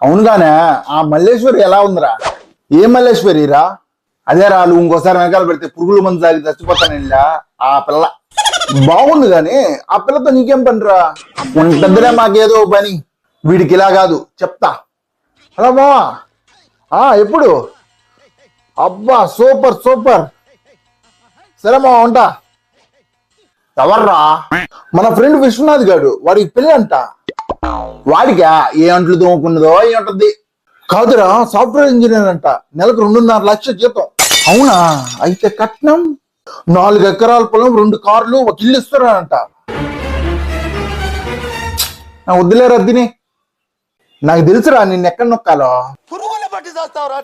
అవునుగానే ఆ మల్లేశ్వరి ఎలా ఉందిరా? ఏ మల్లేశ్వరిరా? అదే రా, నువ్వు ఇంకోసారి వెనకాల పెడితే పురుగుల మందు తాగి చచ్చిపోతాను ఇలా. ఆ పిల్ల బాగుంది గాని ఆ పిల్లతో నీకేం పనిరా? ఉంటుందిలే మాకేదో పని. వీడికి ఇలా కాదు చెప్తా. హలో మావా, ఎప్పుడు? అబ్బా సూపర్ సూపర్. సరే మావా ఉంటా. ఎవర్రా? మన ఫ్రెండ్ విశ్వనాథ్ గాడు, వాడికి పెళ్ళి అంట. వాడికా? ఏ అంట్లు తోముకున్నదో ఏముంటది. కాదురా, సాఫ్ట్వేర్ ఇంజనీర్ అంట. నెలకు 2.5 లక్షల జీతం. అవునా? అయితే కట్నం 4 ఎకరాల పొలం, 2 కార్లు, ఒక ఇల్లు ఇస్తారంట. వద్దులేరా తిని. నాకు తెలుసురా నిన్ను ఎక్కడ నొక్కాలో.